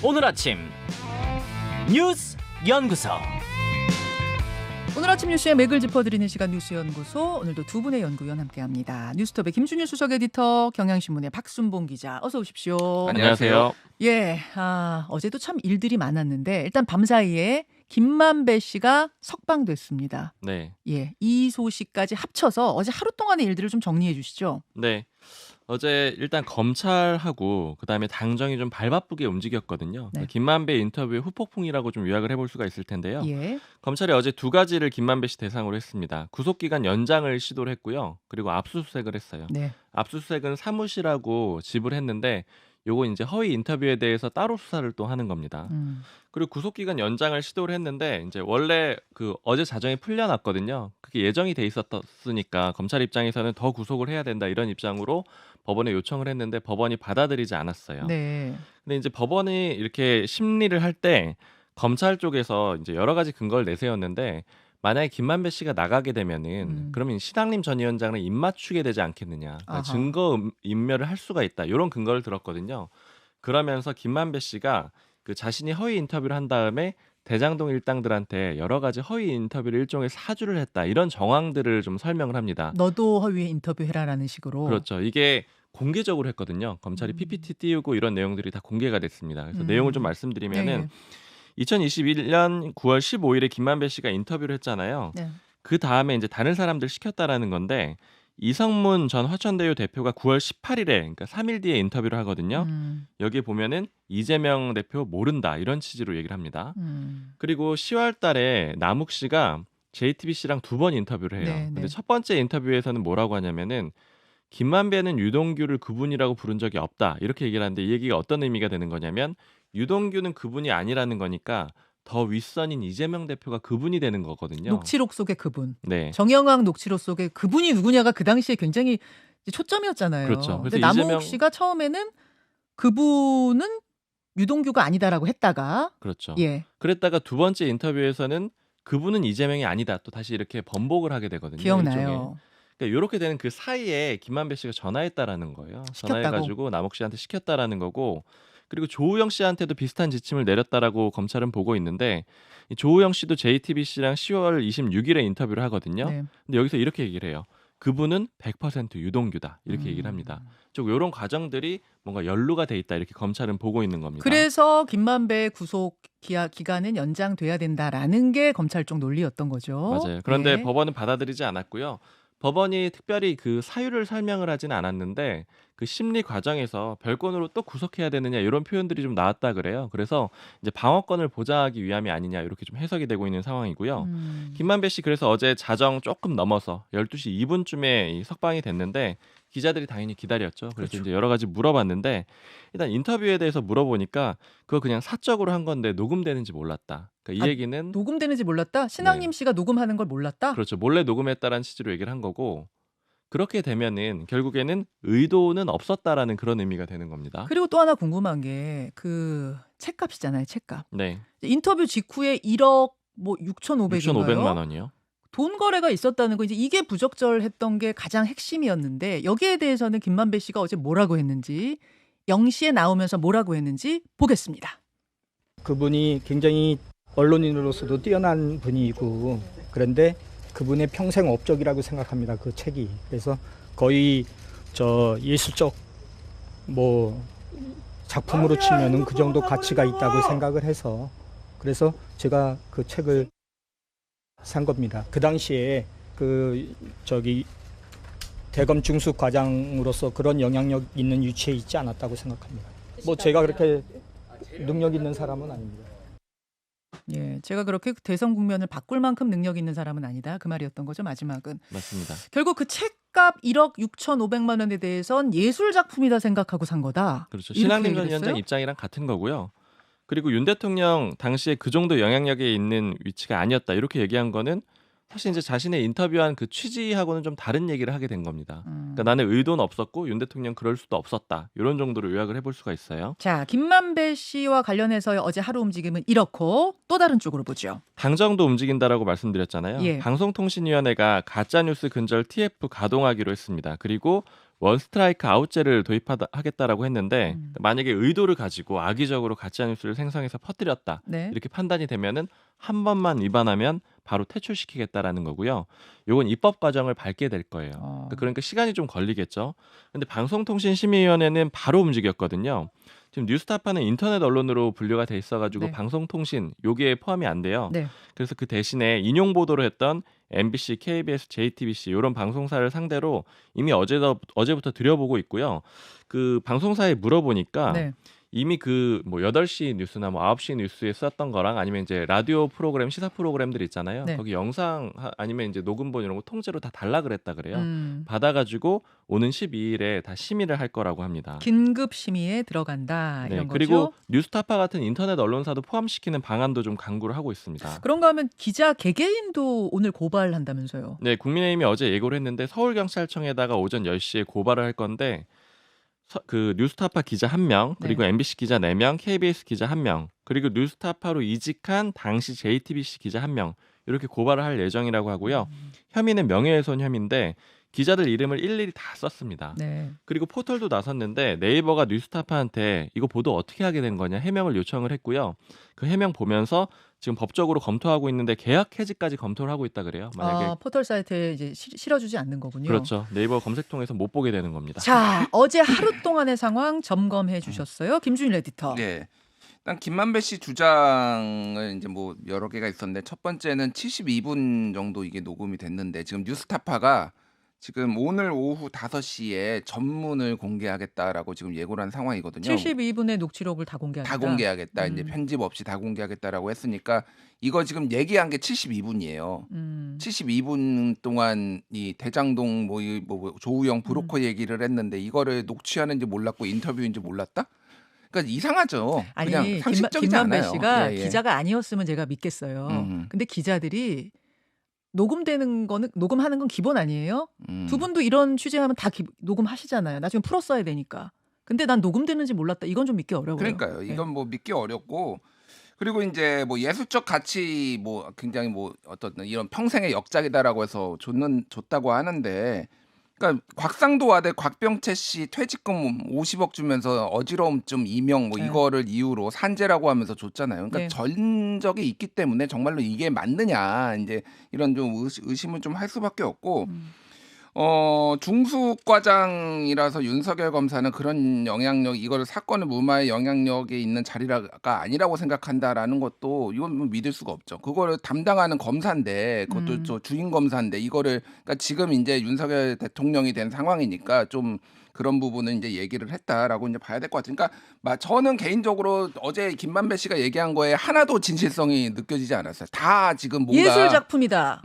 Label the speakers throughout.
Speaker 1: 오늘 아침 뉴스 연구소.
Speaker 2: 오늘 아침 뉴스의 맥을 짚어드리는 시간 뉴스연구소. 오늘도 두 분의 연구위원 함께합니다. 뉴스톱의 김준일 수석 에디터, 경향신문의 박순봉 기자, 어서 오십시오.
Speaker 1: 안녕하세요.
Speaker 2: 예, 어제도 참 일들이 많았는데 일단 밤사이에 김만배 씨가 석방됐습니다.
Speaker 1: 네.
Speaker 2: 예, 이 소식까지 합쳐서 어제 하루 동안의 일들을 좀 정리해 주시죠.
Speaker 1: 네. 어제 일단 검찰하고 그다음에 당정이 좀 발바쁘게 움직였거든요.
Speaker 2: 네.
Speaker 1: 김만배 인터뷰의 후폭풍이라고 좀 요약을 해볼 수가 있을 텐데요.
Speaker 2: 예.
Speaker 1: 검찰이 어제 두 가지를 김만배 씨 대상으로 했습니다. 구속기간 연장을 시도를 했고요. 그리고 압수수색을 했어요.
Speaker 2: 네.
Speaker 1: 압수수색은 사무실하고 집을 했는데 요거 이제 허위 인터뷰에 대해서 따로 수사를 또 하는 겁니다. 그리고 구속기간 연장을 시도를 했는데 이제 원래 그 어제 자정이 풀려났거든요. 그게 예정이 돼 있었으니까 검찰 입장에서는 더 구속을 해야 된다 이런 입장으로 법원에 요청을 했는데 법원이 받아들이지 않았어요.
Speaker 2: 네.
Speaker 1: 근데 이제 법원이 이렇게 심리를 할 때 검찰 쪽에서 이제 여러 가지 근거를 내세웠는데 만약에 김만배 씨가 나가게 되면은 그러면 신학림 전 위원장을 입맞추게 되지 않겠느냐. 그러니까
Speaker 2: 아하.
Speaker 1: 증거 인멸을 할 수가 있다. 이런 근거를 들었거든요. 그러면서 김만배 씨가 그 자신이 허위 인터뷰를 한 다음에 대장동 일당들한테 여러 가지 허위 인터뷰를 일종의 사주를 했다. 이런 정황들을 좀 설명을 합니다.
Speaker 2: 너도 허위에 인터뷰해라라는 식으로.
Speaker 1: 그렇죠. 이게 공개적으로 했거든요. 검찰이 PPT 띄우고 이런 내용들이 다 공개가 됐습니다. 그래서 내용을 좀 말씀드리면은
Speaker 2: 네.
Speaker 1: 2021년 9월 15일에 김만배 씨가 인터뷰를 했잖아요.
Speaker 2: 네.
Speaker 1: 그 다음에 이제 다른 사람들 시켰다라는 건데 이성문 전 화천대유 대표가 9월 18일에 그러니까 3일 뒤에 인터뷰를 하거든요. 여기에 보면은 이재명 대표 모른다 이런 취지로 얘기를 합니다. 그리고 10월 달에 남욱 씨가 JTBC랑 두 번 인터뷰를 해요.
Speaker 2: 네,
Speaker 1: 근데
Speaker 2: 네.
Speaker 1: 첫 번째 인터뷰에서는 뭐라고 하냐면은 김만배는 유동규를 그분이라고 부른 적이 없다. 이렇게 얘기를 하는데 이 얘기가 어떤 의미가 되는 거냐면 유동규는 그분이 아니라는 거니까 더 윗선인 이재명 대표가 그분이 되는 거거든요.
Speaker 2: 녹취록 속의 그분.
Speaker 1: 네.
Speaker 2: 정영학 녹취록 속에 그분이 누구냐가 그 당시에 굉장히 이제 초점이었잖아요.
Speaker 1: 그렇죠.
Speaker 2: 근데
Speaker 1: 그래서
Speaker 2: 남욱 씨가 처음에는 그분은 유동규가 아니다라고 했다가
Speaker 1: 그렇죠.
Speaker 2: 예.
Speaker 1: 그랬다가 두 번째 인터뷰에서는 그분은 이재명이 아니다. 또 다시 이렇게 번복을 하게 되거든요. 일종의.
Speaker 2: 기억나요.
Speaker 1: 그러니까 이렇게 되는 그 사이에 김만배 씨가 전화했다라는 거예요.
Speaker 2: 시켰다고.
Speaker 1: 전화해가지고 남욱 씨한테 시켰다라는 거고 그리고 조우영 씨한테도 비슷한 지침을 내렸다라고 검찰은 보고 있는데 이 조우영 씨도 JTBC랑 10월 26일에 인터뷰를 하거든요.
Speaker 2: 네.
Speaker 1: 근데 여기서 이렇게 얘기를 해요. 그분은 100% 유동규다 이렇게 얘기를 합니다. 좀 이런 과정들이 뭔가 연루가 돼 있다 이렇게 검찰은 보고 있는 겁니다.
Speaker 2: 그래서 김만배 구속 기간은 연장돼야 된다라는 게 검찰 쪽 논리였던 거죠.
Speaker 1: 맞아요. 그런데
Speaker 2: 예.
Speaker 1: 법원은 받아들이지 않았고요. 법원이 특별히 그 사유를 설명을 하진 않았는데 그 심리 과정에서 별건으로 또 구속해야 되느냐 이런 표현들이 좀 나왔다 그래요. 그래서 이제 방어권을 보장하기 위함이 아니냐 이렇게 좀 해석이 되고 있는 상황이고요. 김만배 씨 그래서 어제 자정 조금 넘어서 12시 2분쯤에 석방이 됐는데 기자들이 당연히 기다렸죠. 그래서
Speaker 2: 그렇죠.
Speaker 1: 이제 여러 가지 물어봤는데 일단 인터뷰에 대해서 물어보니까 그거 그냥 사적으로 한 건데 녹음되는지 몰랐다. 그러니까 이 얘기는
Speaker 2: 녹음되는지 몰랐다? 신학림 씨가 녹음하는 걸 몰랐다?
Speaker 1: 그렇죠. 몰래 녹음했다라는 취지로 얘기를 한 거고 그렇게 되면은 결국에는 의도는 없었다라는 그런 의미가 되는 겁니다.
Speaker 2: 그리고 또 하나 궁금한 게 그 책값이잖아요. 책값.
Speaker 1: 네.
Speaker 2: 인터뷰 직후에 1억 뭐 6,500인가요?
Speaker 1: 6,500만 원이요.
Speaker 2: 돈 거래가 있었다는 거 이제 이게 부적절했던 게 가장 핵심이었는데 여기에 대해서는 김만배 씨가 어제 뭐라고 했는지 0시에 나오면서 뭐라고 했는지 보겠습니다.
Speaker 3: 그분이 굉장히 언론인으로서도 뛰어난 분이고 그런데 그분의 평생 업적이라고 생각합니다. 그 책이. 그래서 거의 저 예술적 뭐 작품으로 치면은 그 정도 가치가 있다고 생각을 해서 그래서 제가 그 책을 산 겁니다. 그 당시에 그 저기 대검 중수 과장으로서 그런 영향력 있는 위치에 있지 않았다고 생각합니다. 뭐 제가 그렇게 능력 있는 사람은 아닙니다.
Speaker 2: 예, 제가 그렇게 대선 국면을 바꿀 만큼 능력 있는 사람은 아니다. 그 말이었던 거죠. 마지막은.
Speaker 1: 맞습니다.
Speaker 2: 결국 그 책값 1억 6,500만 원에 대해선 예술 작품이다 생각하고 산 거다.
Speaker 1: 그렇죠.
Speaker 2: 이렇게
Speaker 1: 신학림
Speaker 2: 얘기를
Speaker 1: 전 위원장
Speaker 2: 했어요?
Speaker 1: 입장이랑 같은 거고요. 그리고 윤 대통령 당시에 그 정도 영향력에 있는 위치가 아니었다. 이렇게 얘기한 거는 사실 이제 자신의 인터뷰한 그 취지하고는 좀 다른 얘기를 하게 된 겁니다.
Speaker 2: 음.
Speaker 1: 그러니까 나는 의도는 없었고 윤 대통령 그럴 수도 없었다. 이런 정도로 요약을 해볼 수가 있어요.
Speaker 2: 자, 김만배 씨와 관련해서 어제 하루 움직임은 이렇고 또 다른 쪽으로 보죠.
Speaker 1: 당정도 움직인다라고 말씀드렸잖아요.
Speaker 2: 예.
Speaker 1: 방송통신위원회가 가짜뉴스 근절 TF 가동하기로 했습니다. 그리고 원스트라이크 아웃제를 도입하겠다라고 했는데 만약에 의도를 가지고 악의적으로 가짜뉴스를 생성해서 퍼뜨렸다.
Speaker 2: 네.
Speaker 1: 이렇게 판단이 되면은 한 번만 위반하면 바로 퇴출시키겠다라는 거고요. 요건 입법 과정을 밟게 될 거예요. 그러니까 시간이 좀 걸리겠죠. 근데 방송통신심의위원회는 바로 움직였거든요. 지금 뉴스타파는 인터넷 언론으로 분류가 돼 있어가지고
Speaker 2: 네.
Speaker 1: 방송통신 여기에 포함이 안 돼요.
Speaker 2: 네.
Speaker 1: 그래서 그 대신에 인용 보도를 했던 MBC, KBS, JTBC 이런 방송사를 상대로 이미 어제부터 들여보고 있고요. 그 방송사에 물어보니까
Speaker 2: 네.
Speaker 1: 이미 그 뭐 8시 뉴스나 뭐 9시 뉴스에 썼던 거랑 아니면 이제 라디오 프로그램, 시사 프로그램들 있잖아요.
Speaker 2: 네.
Speaker 1: 거기 영상 아니면 이제 녹음본 이런 거 통째로 다 달라 그랬다 그래요. 받아가지고 오는 12일에 다 심의를 할 거라고 합니다.
Speaker 2: 긴급 심의에 들어간다
Speaker 1: 네,
Speaker 2: 이런
Speaker 1: 그리고
Speaker 2: 거죠.
Speaker 1: 뉴스타파 같은 인터넷 언론사도 포함시키는 방안도 좀 강구를 하고 있습니다.
Speaker 2: 그런가 하면 기자 개개인도 오늘 고발한다면서요.
Speaker 1: 네, 국민의힘이 어제 예고를 했는데 서울경찰청에다가 오전 10시에 고발을 할 건데 그 뉴스타파 기자 1명, 그리고
Speaker 2: 네.
Speaker 1: MBC 기자 4명, KBS 기자 1명, 그리고 뉴스타파로 이직한 당시 JTBC 기자 1명 이렇게 고발을 할 예정이라고 하고요. 혐의는 명예훼손 혐의인데 기자들 이름을 일일이 다 썼습니다.
Speaker 2: 네.
Speaker 1: 그리고 포털도 나섰는데 네이버가 뉴스타파한테 이거 보도 어떻게 하게 된 거냐 해명을 요청을 했고요. 그 해명 보면서 지금 법적으로 검토하고 있는데 계약 해지까지 검토를 하고 있다 그래요. 만약에
Speaker 2: 포털 사이트에 이제 실어주지 않는 거군요.
Speaker 1: 그렇죠. 네이버 검색통해서 못 보게 되는 겁니다.
Speaker 2: 자, 어제 하루 동안의 상황 점검해 주셨어요. 김준일 에디터.
Speaker 4: 네. 일단 김만배 씨 주장은 이제 뭐 여러 개가 있었는데 첫 번째는 72분 정도 이게 녹음이 됐는데 지금 뉴스타파가 지금 오늘 오후 5시에 전문을 공개하겠다라고 지금 예고를 한 상황이거든요.
Speaker 2: 72분의 녹취록을 다 공개하겠다.
Speaker 4: 다 공개하겠다. 이제 편집 없이 다 공개하겠다라고 했으니까 이거 지금 얘기한 게 72분이에요. 72분 동안 이 대장동 뭐 조우영 브로커 얘기를 했는데 이거를 녹취하는지 몰랐고 인터뷰인지 몰랐다? 그러니까 이상하죠.
Speaker 2: 아니,
Speaker 4: 그냥 상식적이지
Speaker 2: 김만배
Speaker 4: 않아요.
Speaker 2: 씨가
Speaker 4: 예, 예.
Speaker 2: 기자가 아니었으면 제가 믿겠어요. 근데 기자들이 녹음하는 건 기본 아니에요? 두 분도 이런 취재하면 다 녹음하시잖아요. 나중에 풀었어야 되니까. 근데 난 녹음되는지 몰랐다. 이건 좀 믿기 어려워요.
Speaker 4: 그러니까요.
Speaker 2: 네.
Speaker 4: 이건 뭐 믿기 어렵고 그리고 이제 뭐 예술적 가치 뭐 굉장히 뭐 어떤 이런 평생의 역작이다라고 해서 줬다고 하는데 그러니까 곽상도 아들 곽병채 씨 퇴직금 50억 주면서 어지러움 좀 이명 뭐
Speaker 2: 네.
Speaker 4: 이거를 이유로 산재라고 하면서 줬잖아요. 그러니까
Speaker 2: 네.
Speaker 4: 전적이 있기 때문에 정말로 이게 맞느냐 이제 이런 좀 의심을 좀 할 수밖에 없고 중수과장이라서 윤석열 검사는 그런 영향력 이거를 사건의 무마의 영향력에 있는 자리가 아니라고 생각한다라는 것도 이건 뭐 믿을 수가 없죠. 그거를 담당하는 검사인데 그것도 저 주인 검사인데 이거를 그러니까 지금 이제 윤석열 대통령이 된 상황이니까 좀 그런 부분은 이제 얘기를 했다라고 이제 봐야 될 것 같아요. 그러니까 저는 개인적으로 어제 김만배 씨가 얘기한 거에 하나도 진실성이 느껴지지 않았어요. 다 지금 뭔가
Speaker 2: 예술 작품이다.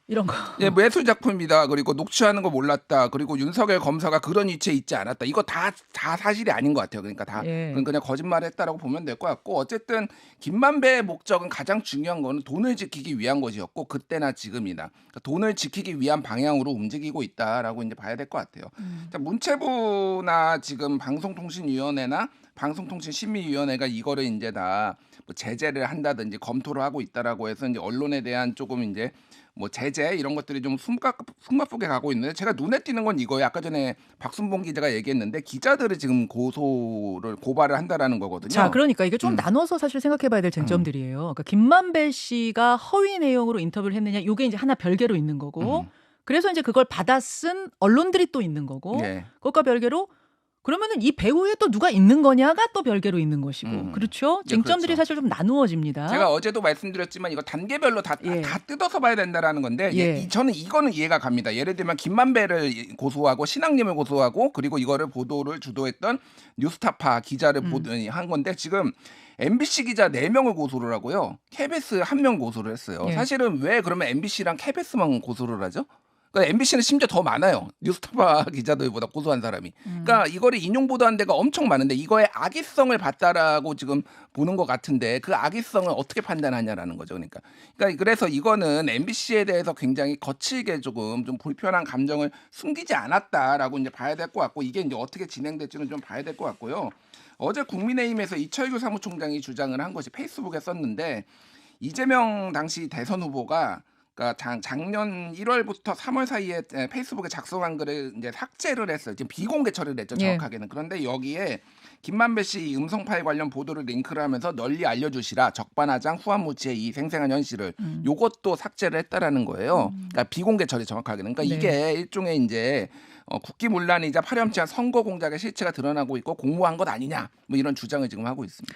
Speaker 2: 이런 거.
Speaker 4: 예, 뭐 예술 작품이다. 그리고 녹취하는 거 몰랐다. 그리고 윤석열 검사가 그런 위치에 있지 않았다. 이거 다 사실이 아닌 것 같아요. 그러니까 다
Speaker 2: 예.
Speaker 4: 그냥 거짓말했다라고 보면 될 것 같고 어쨌든 김만배의 목적은 가장 중요한 거는 돈을 지키기 위한 것이었고 그때나 지금이나 그러니까 돈을 지키기 위한 방향으로 움직이고 있다라고 이제 봐야 될 것 같아요. 자, 문체부나 지금 방송통신위원회나 방송통신심의위원회가 이거를 이제 다 뭐 제재를 한다든지 검토를 하고 있다라고 해서 이제 언론에 대한 조금 이제 뭐 제재 이런 것들이 좀 숨가쁘게 가고 있는데 제가 눈에 띄는 건 이거예요. 아까 전에 박순봉 기자가 얘기했는데 기자들을 지금 고발을 한다라는 거거든요.
Speaker 2: 자, 그러니까 이게 좀 나눠서 사실 생각해봐야 될 쟁점들이에요. 그러니까 김만배 씨가 허위 내용으로 인터뷰를 했느냐, 이게 이제 하나 별개로 있는 거고, 그래서 이제 그걸 받아 쓴 언론들이 또 있는 거고,
Speaker 4: 예.
Speaker 2: 그것과 별개로 그러면은 이 배후에 또 누가 있는 거냐가 또 별개로 있는 것이고, 그렇죠?
Speaker 4: 예,
Speaker 2: 쟁점들이
Speaker 4: 그렇죠.
Speaker 2: 사실 좀 나누어집니다.
Speaker 4: 제가 어제도 말씀드렸지만 이거 단계별로 다 뜯어서 봐야 된다라는 건데 저는 이거는 이해가 갑니다. 예를 들면 김만배를 고소하고 신앙님을 고소하고 그리고 이거를 보도를 주도했던 뉴스타파 기자를 한 건데 지금 MBC 기자 4명을 고소를 하고요. KBS 1명 고소를 했어요.
Speaker 2: 예.
Speaker 4: 사실은 왜 그러면 MBC랑 KBS만 고소를 하죠? 그러니까 MBC는 심지어 더 많아요. 뉴스타파 기자들보다 고소한 사람이. 그러니까 이거를 인용 보도한 데가 엄청 많은데 이거의 악의성을 봤다라고 지금 보는 것 같은데 그 악의성을 어떻게 판단하냐라는 거죠. 그러니까 그래서 이거는 MBC에 대해서 굉장히 거칠게 조금 좀 불편한 감정을 숨기지 않았다라고 이제 봐야 될 것 같고 이게 이제 어떻게 진행될지는 좀 봐야 될 것 같고요. 어제 국민의힘에서 이철규 사무총장이 주장을 한 것이 페이스북에 썼는데 이재명 당시 대선 후보가 그러니까 작년 1월부터 3월 사이에 페이스북에 작성한 글을 이제 삭제를 했어요. 지금 비공개 처리를 했죠, 정확하게는. 그런데 여기에 김만배 씨 음성 파일 관련 보도를 링크를 하면서 널리 알려주시라 적반하장 후한무치의 이 생생한 현실을 요것도 삭제를 했다라는 거예요. 그러니까 비공개 처리 정확하게는. 그러니까 이게 일종의 이제 국기문란이자 파렴치한 선거 공작의 실체가 드러나고 있고 공모한 것 아니냐 뭐 이런 주장을 지금 하고 있습니다.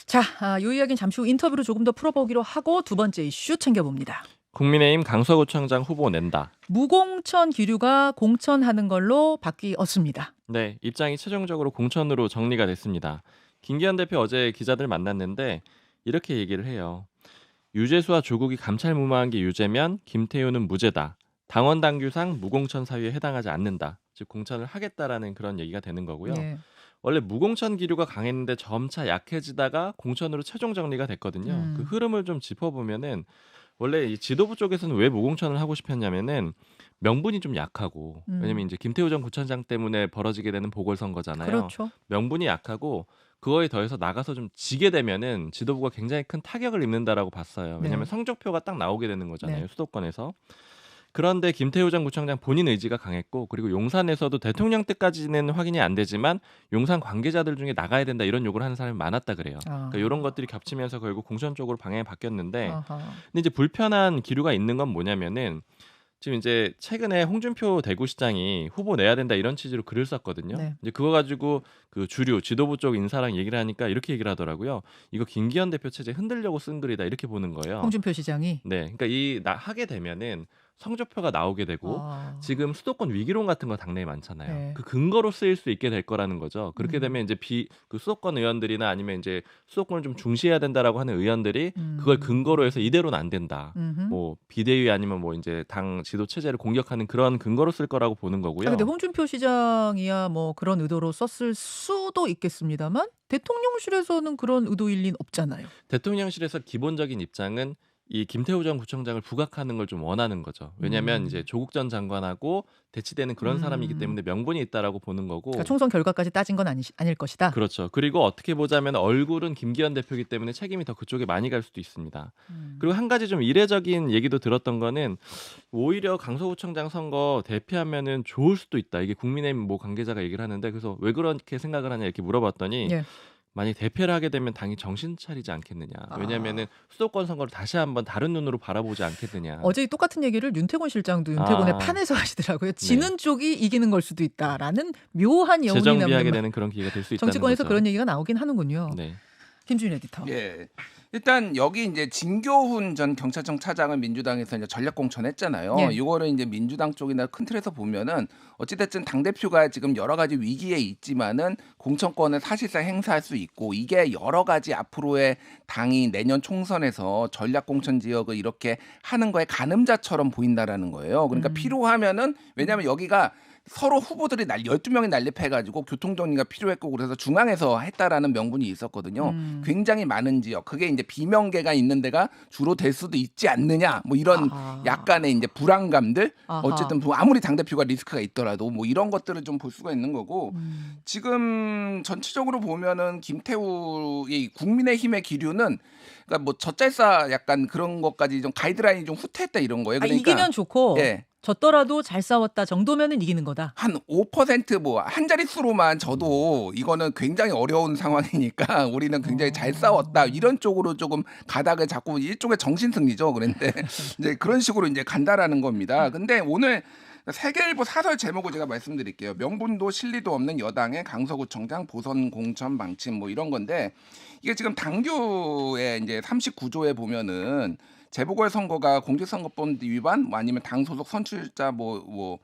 Speaker 2: 자, 이 이야기는 잠시 후 인터뷰로 조금 더 풀어보기로 하고 두 번째 이슈 챙겨봅니다.
Speaker 1: 국민의힘 강서구청장 후보 낸다.
Speaker 2: 무공천 기류가 공천하는 걸로 바뀌었습니다.
Speaker 1: 네, 입장이 최종적으로 공천으로 정리가 됐습니다. 김기현 대표 어제 기자들 만났는데 이렇게 얘기를 해요. 유재수와 조국이 감찰무마한 게 유죄면 김태우는 무죄다. 당원 당규상 무공천 사유에 해당하지 않는다. 즉 공천을 하겠다라는 그런 얘기가 되는 거고요.
Speaker 2: 네.
Speaker 1: 원래 무공천 기류가 강했는데 점차 약해지다가 공천으로 최종 정리가 됐거든요. 그 흐름을 좀 짚어보면은 원래 이 지도부 쪽에서는 왜 무공천을 하고 싶었냐면은 명분이 좀 약하고 왜냐면 이제 김태우 전 구청장 때문에 벌어지게 되는 보궐선거잖아요.
Speaker 2: 그렇죠.
Speaker 1: 명분이 약하고 그거에 더해서 나가서 좀 지게 되면은 지도부가 굉장히 큰 타격을 입는다라고 봤어요. 왜냐면
Speaker 2: 네.
Speaker 1: 성적표가 딱 나오게 되는 거잖아요.
Speaker 2: 네.
Speaker 1: 수도권에서. 그런데 김태우 전 구청장 본인 의지가 강했고 그리고 용산에서도 대통령 때까지는 확인이 안 되지만 용산 관계자들 중에 나가야 된다 이런 요구를 하는 사람이 많았다 그래요. 그러니까 이런 것들이 겹치면서 결국 공천 쪽으로 방향이 바뀌었는데 근데 이제 불편한 기류가 있는 건 뭐냐면은 지금 이제 최근에 홍준표 대구시장이 후보 내야 된다 이런 취지로 글을 썼거든요.
Speaker 2: 네.
Speaker 1: 이제 그거 가지고 그 주류 지도부 쪽 인사랑 얘기를 하니까 이렇게 얘기를 하더라고요. 이거 김기현 대표 체제 흔들려고 쓴 글이다 이렇게 보는 거예요.
Speaker 2: 홍준표 시장이.
Speaker 1: 네, 그러니까 하게 되면은 성적표가 나오게 되고 지금 수도권 위기론 같은 거 당내에 많잖아요.
Speaker 2: 네.
Speaker 1: 그 근거로 쓰일 수 있게 될 거라는 거죠. 그렇게 되면 이제 그 수도권 의원들이나 아니면 이제 수도권을 좀 중시해야 된다라고 하는 의원들이 그걸 근거로 해서 이대로는 안 된다. 뭐 비대위 아니면 뭐 이제 당 지도 체제를 공격하는 그런 근거로 쓸 거라고 보는 거고요.
Speaker 2: 근데 홍준표 시장이야 뭐 그런 의도로 썼을 수도 있겠습니다만 대통령실에서는 그런 의도일 리는 없잖아요.
Speaker 1: 대통령실에서 기본적인 입장은 이 김태우 전 구청장을 부각하는 걸 좀 원하는 거죠. 왜냐하면 이제 조국 전 장관하고 대치되는 그런 사람이기 때문에 명분이 있다라고 보는 거고.
Speaker 2: 그러니까 총선 결과까지 따진 건 아닐 것이다.
Speaker 1: 그렇죠. 그리고 어떻게 보자면 얼굴은 김기현 대표이기 때문에 책임이 더 그쪽에 많이 갈 수도 있습니다. 그리고 한 가지 좀 이례적인 얘기도 들었던 거는 오히려 강서구청장 선거 대피하면은 좋을 수도 있다. 이게 국민의힘 뭐 관계자가 얘기를 하는데 그래서 왜 그렇게 생각을 하냐 이렇게 물어봤더니
Speaker 2: 예.
Speaker 1: 만약 대패를 하게 되면 당이 정신 차리지 않겠느냐. 왜냐하면은 수도권 선거를 다시 한번 다른 눈으로 바라보지 않겠느냐.
Speaker 2: 어제 똑같은 얘기를 윤태곤 실장도 윤태곤의 판에서 하시더라고요. 지는 쪽이 이기는 걸 수도 있다라는 묘한 여운이
Speaker 1: 재정비하게
Speaker 2: 남는
Speaker 1: 되는 그런 기회가 될 수 있다는
Speaker 2: 정치권에서
Speaker 1: 거죠.
Speaker 2: 그런 얘기가 나오긴 하는군요.
Speaker 1: 네.
Speaker 2: 김준일 에디터.
Speaker 4: 예. 일단 여기 이제 진교훈 전 경찰청 차장을 민주당에서 이제 전략 공천했잖아요.
Speaker 2: 예.
Speaker 4: 이거를 이제 민주당 쪽이나 큰 틀에서 보면은 어찌됐든 당 대표가 지금 여러 가지 위기에 있지만은 공천권을 사실상 행사할 수 있고 이게 여러 가지 앞으로의 당이 내년 총선에서 전략 공천 지역을 이렇게 하는 거에 가늠자처럼 보인다라는 거예요. 그러니까 필요하면은 왜냐하면 여기가 서로 후보들이 12명이 난립해가지고 교통정리가 필요했고 그래서 중앙에서 했다라는 명분이 있었거든요. 굉장히 많은 지역, 그게 이제 비명계가 있는 데가 주로 될 수도 있지 않느냐, 뭐 이런 약간의 이제 불안감들. 어쨌든 아무리 당 대표가 리스크가 있더라도 뭐 이런 것들을 좀 볼 수가 있는 거고 지금 전체적으로 보면은 김태우의 국민의힘의 기류는 그러니까 뭐 젖잘싸 약간 그런 것까지 좀 가이드라인이 좀 후퇴했다 이런 거예요. 그러니까
Speaker 2: 이기면 좋고.
Speaker 4: 예.
Speaker 2: 졌더라도 잘 싸웠다 정도면은 이기는 거다.
Speaker 4: 한 5% 뭐 한 자릿수로만 져도 이거는 굉장히 어려운 상황이니까 우리는 굉장히 잘 싸웠다 이런 쪽으로 조금 가닥을 잡고 일종의 정신 승리죠. 그런데 이제 그런 식으로 이제 간다라는 겁니다. 근데 오늘 세계일보 사설 제목을 제가 말씀드릴게요. 명분도 실리도 없는 여당의 강서구청장 보선 공천 방침 뭐 이런 건데 이게 지금 당규의 이제 39조에 보면은 재보궐 선거가 공직선거법 위반 뭐 아니면 당 소속 선출자 뭐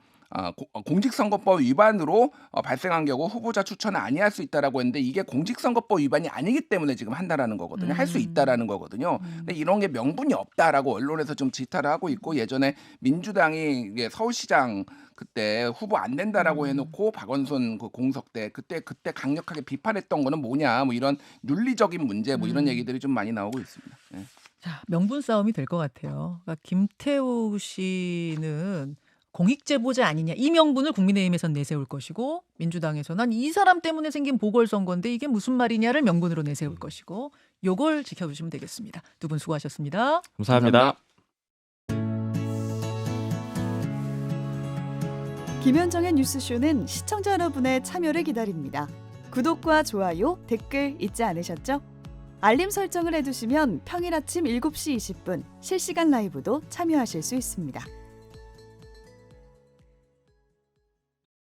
Speaker 4: 공직선거법 위반으로 발생한 경우 후보자 추천을 아니할 수 있다라고 했는데 이게 공직선거법 위반이 아니기 때문에 지금 한다라는 거거든요. 할 수 있다라는 거거든요. 근데 이런 게 명분이 없다라고 언론에서 좀 질타를 하고 있고 예전에 민주당이 이게 서울시장 그때 후보 안 된다라고 해놓고 박원순 그 공석 때 그때 강력하게 비판했던 거는 뭐냐 뭐 이런 윤리적인 문제 뭐 이런 얘기들이 좀 많이 나오고 있습니다. 네.
Speaker 2: 자, 명분 싸움이 될 것 같아요. 그러니까 김태우 씨는 공익제보자 아니냐 이 명분을 국민의힘에선 내세울 것이고 민주당에서는 이 사람 때문에 생긴 보궐선거인데 이게 무슨 말이냐를 명분으로 내세울 것이고 요걸 지켜주시면 되겠습니다. 두 분 수고하셨습니다.
Speaker 1: 감사합니다.
Speaker 5: 김현정의 뉴스쇼는 시청자 여러분의 참여를 기다립니다. 구독과 좋아요, 댓글 잊지 않으셨죠? 알림 설정을 해두시면 평일 아침 7시 20분 실시간 라이브도 참여하실 수 있습니다.